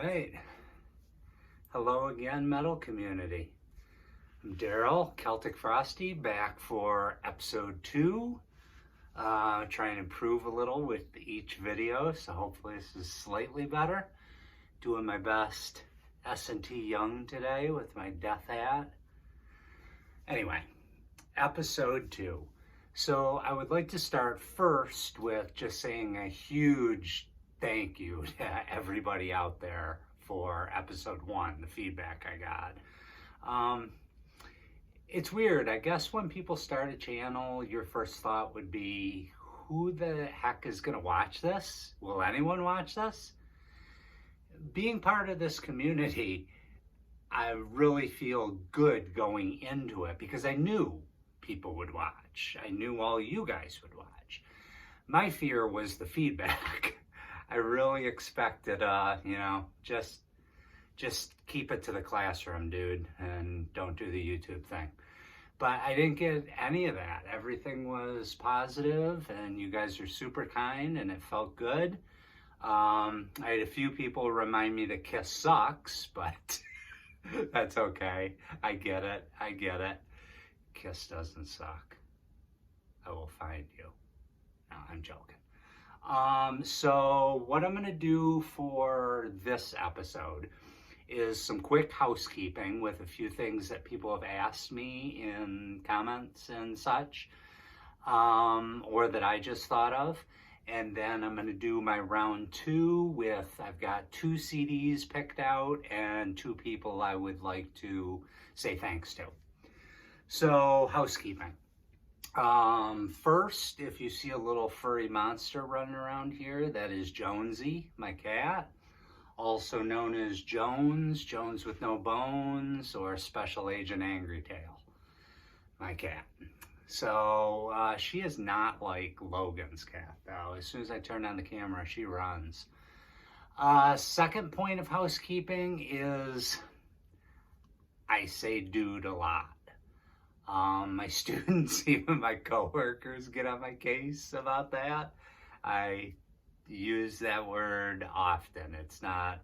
right. Hello again, metal community. I'm Daryl, Celtic Frosty, back for episode 2. Trying to improve a little with each video, so hopefully this is slightly better. Doing my best S&T Young today with my death hat. Anyway, episode 2. So I would like to start first with just saying a huge thank you to everybody out there for episode 1, the feedback I got. It's weird. I guess when people start a channel, your first thought would be, who the heck is going to watch this? Will anyone watch this? Being part of this community, I really feel good going into it because I knew people would watch. I knew all you guys would watch. My fear was the feedback. I really expected, just keep it to the classroom, dude, and don't do the YouTube thing. But I didn't get any of that. Everything was positive, and you guys are super kind, and it felt good. I had a few people remind me that Kiss sucks, but that's okay. I get it. Kiss doesn't suck. I will find you. No, I'm joking. So what I'm going to do for this episode is some quick housekeeping with a few things that people have asked me in comments and such, or that I just thought of. And then I'm going to do my round 2 with, I've got 2 CDs picked out and 2 people I would like to say thanks to. So, housekeeping. First, if you see a little furry monster running around here, that is Jonesy, my cat, also known as Jones with no bones, or Special Agent Angry Tail, my cat. So, she is not like Logan's cat, though. As soon as I turn on the camera, she runs. Second point of housekeeping is I say dude a lot. My students, even my coworkers, get on my case about that. I use that word often. It's not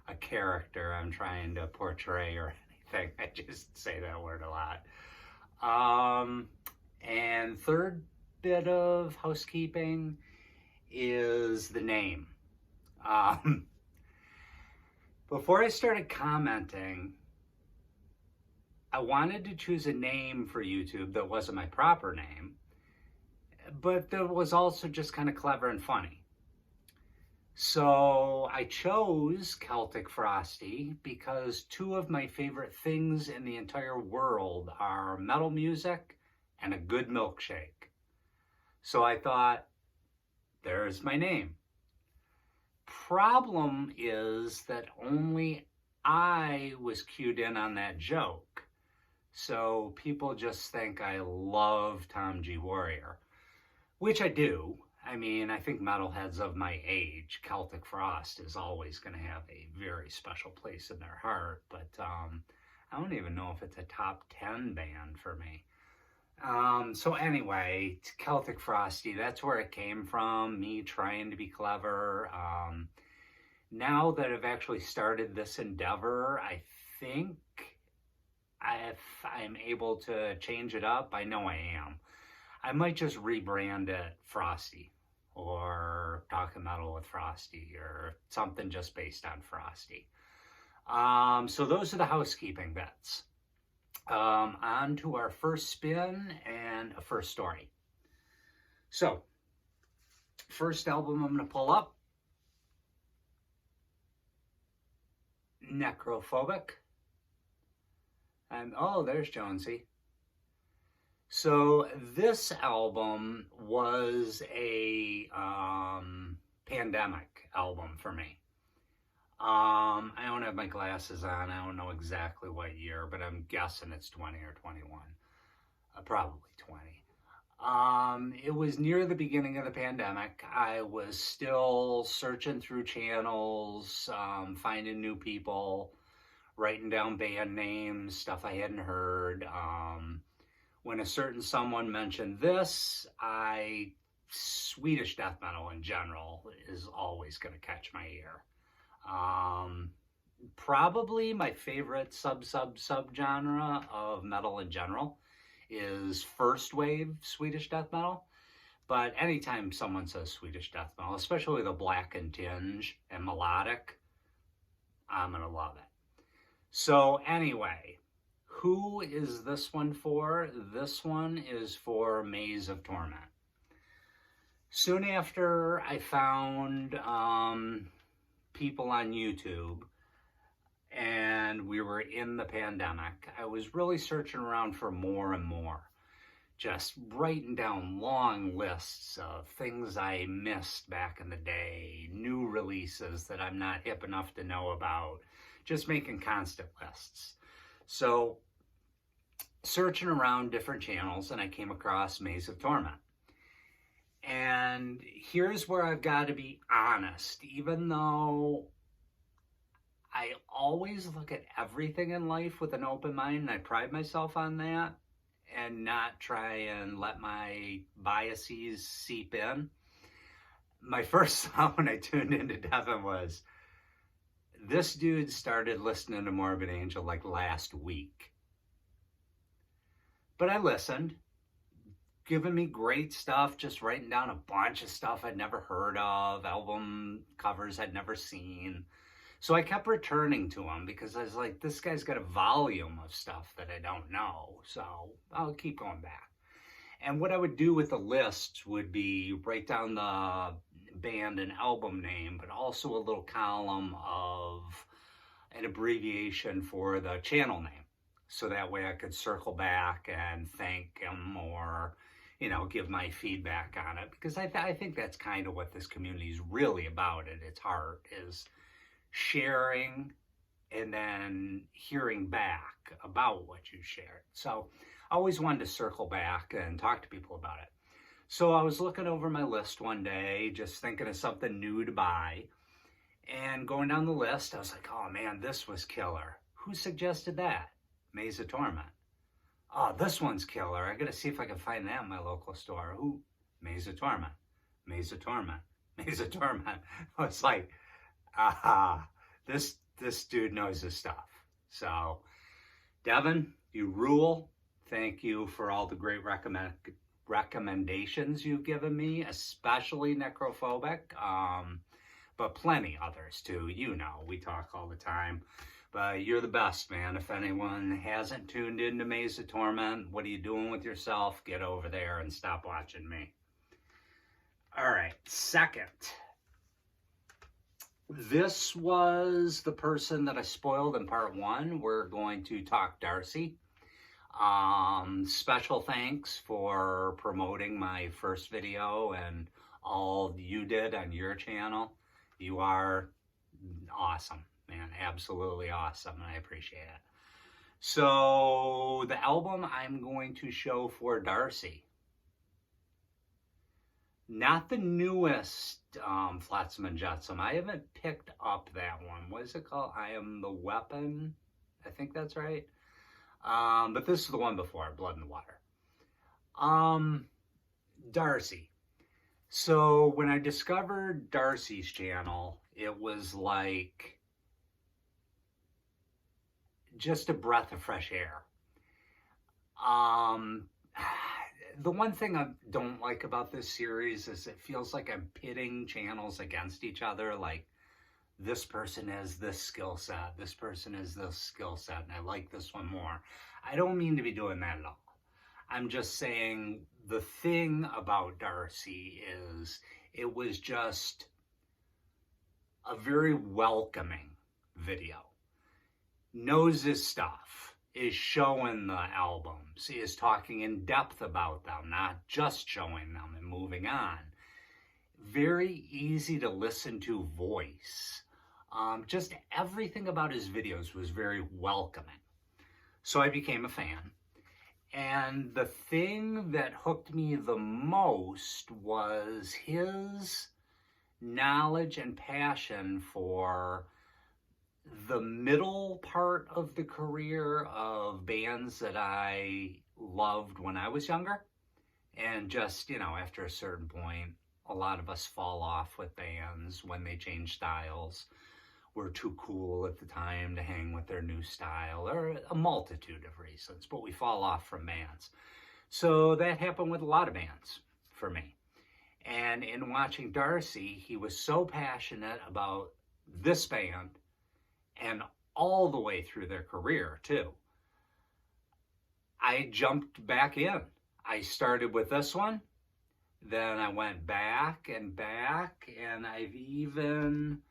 a character I'm trying to portray or anything. I just say that word a lot. And third bit of housekeeping is the name. Before I started commenting, I wanted to choose a name for YouTube that wasn't my proper name, but that was also just kind of clever and funny. So I chose Celtic Frosty because 2 of my favorite things in the entire world are metal music and a good milkshake. So I thought, there's my name. Problem is that only I was cued in on that joke. So people just think I love Tom G. Warrior, which I do. I mean, I think metalheads of my age, Celtic Frost is always going to have a very special place in their heart. But I don't even know if it's a top 10 band for me. So anyway, Celtic Frosty, that's where it came from, me trying to be clever. Now that I've actually started this endeavor, I think if I'm able to change it up, I know I am. I might just rebrand it Frosty, or Talking Metal with Frosty, or something just based on Frosty. So those are the housekeeping bits. On to our first spin and a first story. So, first album I'm going to pull up, Necrophobic. And oh, there's Jonesy. So this album was a pandemic album for me. I don't have my glasses on. I don't know exactly what year, but I'm guessing it's 20 or 21. Probably 20. It was near the beginning of the pandemic. I was still searching through channels, finding new people, writing down band names, stuff I hadn't heard. When a certain someone mentioned this, Swedish death metal in general is always going to catch my ear. Probably my favorite subgenre of metal in general is first wave Swedish death metal. But anytime someone says Swedish death metal, especially the blackened tinge and melodic, I'm going to love it. So anyway, who is this one for? This one is for Maze of Torment. Soon after I found people on YouTube and we were in the pandemic, I was really searching around for more and more. Just writing down long lists of things I missed back in the day, new releases that I'm not hip enough to know about, just making constant lists. So, searching around different channels, and I came across Maze of Torment. And here's where I've got to be honest, even though I always look at everything in life with an open mind, and I pride myself on that, and not try and let my biases seep in. My first thought when I tuned into Devin was, this dude started listening to Morbid Angel like last week. But I listened, giving me great stuff, just writing down a bunch of stuff I'd never heard of, album covers I'd never seen. So I kept returning to him because I was like, this guy's got a volume of stuff that I don't know. So I'll keep going back. And what I would do with the list would be write down the band and album name, but also a little column of an abbreviation for the channel name. So that way I could circle back and thank him or, give my feedback on it. Because I think that's kind of what this community is really about at its heart, is sharing and then hearing back about what you shared. So I always wanted to circle back and talk to people about it. So I was looking over my list one day, just thinking of something new to buy. And going down the list, I was like, oh man, this was killer. Who suggested that? Maze of Torment. Oh, this one's killer. I got to see if I can find that in my local store. Who? Maze of Torment. Maze of Torment. Maze of Torment. I was like, this dude knows his stuff. So, Devin, you rule. Thank you for all the great recommendations you've given me, especially Necrophobic, but plenty others too. We talk all the time. But you're the best, man. If anyone hasn't tuned into Maze of Torment, what are you doing with yourself? Get over there and stop watching me. All right, second. This was the person that I spoiled in part one. We're going to talk Darcy. Special thanks for promoting my first video and all you did on your channel. You are awesome, man. Absolutely awesome, and I appreciate it. So the album I'm going to show for Darcy, not the newest Flotsam and Jetsam. I haven't picked up that one. What is it called? I Am the Weapon. I think that's right. But this is the one before, Blood in the Water. Darcy. So when I discovered Darcy's channel, it was like just a breath of fresh air. The one thing I don't like about this series is it feels like I'm pitting channels against each other. Like, this person has this skill set, this person has this skill set, and I like this one more. I don't mean to be doing that at all. I'm just saying the thing about Darcy is it was just a very welcoming video. Knows his stuff, is showing the albums, is talking in depth about them, not just showing them and moving on. Very easy to listen to voice. Just everything about his videos was very welcoming. So I became a fan. And the thing that hooked me the most was his knowledge and passion for the middle part of the career of bands that I loved when I was younger. And just, after a certain point, a lot of us fall off with bands when they change styles. were too cool at the time to hang with their new style, or a multitude of reasons, but we fall off from bands. So that happened with a lot of bands for me. And in watching Darcy, he was so passionate about this band and all the way through their career too. I jumped back in. I started with this one, then I went back, and I've even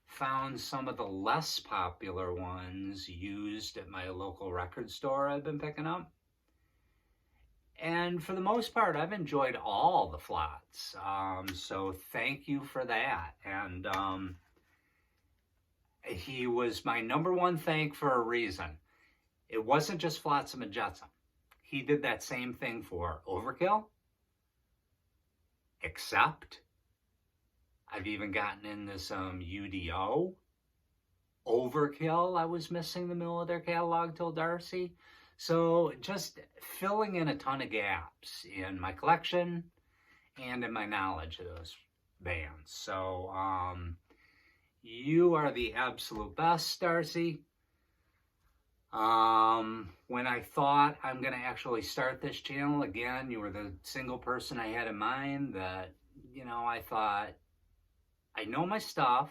found some of the less popular ones used at my local record store I've been picking up. And for the most part, I've enjoyed all the flats. So thank you for that. And he was my number one thank for a reason. It wasn't just Flotsam and Jetsam. He did that same thing for Overkill, Accept. I've even gotten into some UDO. Overkill, I was missing the middle of their catalog till Darcy. So just filling in a ton of gaps in my collection and in my knowledge of those bands. So you are the absolute best, Darcy. When I thought I'm going to actually start this channel, again, you were the single person I had in mind that, I thought, I know my stuff.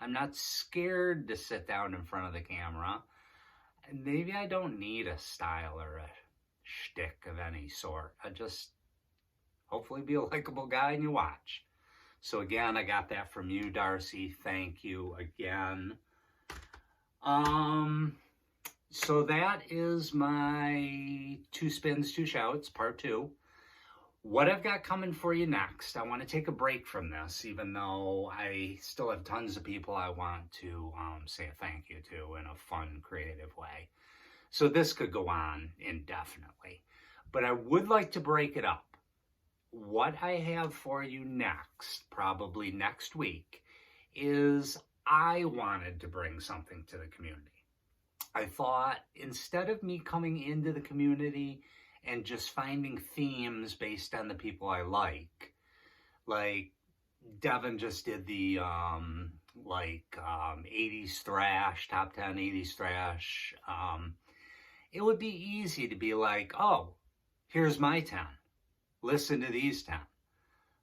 I'm not scared to sit down in front of the camera. And maybe I don't need a style or a shtick of any sort. I just hopefully be a likable guy and you watch. So again, I got that from you, Darcy. Thank you again. So that is my 2 spins, 2 shouts, part 2. What I've got coming for you next, I want to take a break from this, even though I still have tons of people I want to say a thank you to in a fun, creative way. So this could go on indefinitely. But I would like to break it up. What I have for you next, probably next week, is I wanted to bring something to the community. I thought instead of me coming into the community and just finding themes based on the people I like Devin just did the 80s thrash, top 10 80s thrash. It would be easy to be like, oh, here's my 10. Listen to these 10.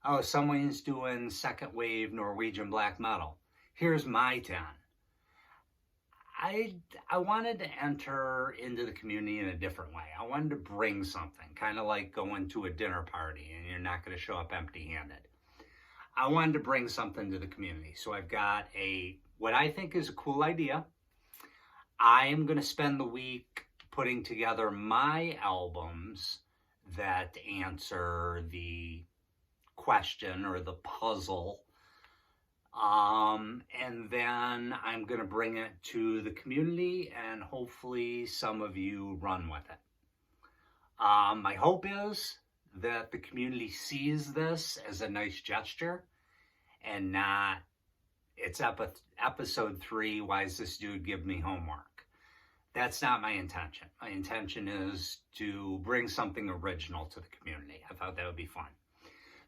Oh, someone's doing second wave Norwegian black metal. Here's my 10. I wanted to enter into the community in a different way. I wanted to bring something, kind of like going to a dinner party and you're not going to show up empty-handed. I wanted to bring something to the community. So I've got what I think is a cool idea. I am going to spend the week putting together my albums that answer the question or the puzzle. And then I'm going to bring it to the community and hopefully some of you run with it. My hope is that the community sees this as a nice gesture and not, it's episode 3, why is this dude giving me homework? That's not my intention. My intention is to bring something original to the community. I thought that would be fun.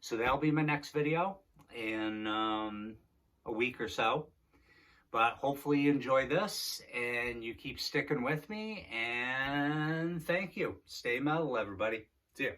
So that'll be my next video in a week or so. But hopefully you enjoy this and you keep sticking with me. And thank you. Stay metal, everybody. See ya.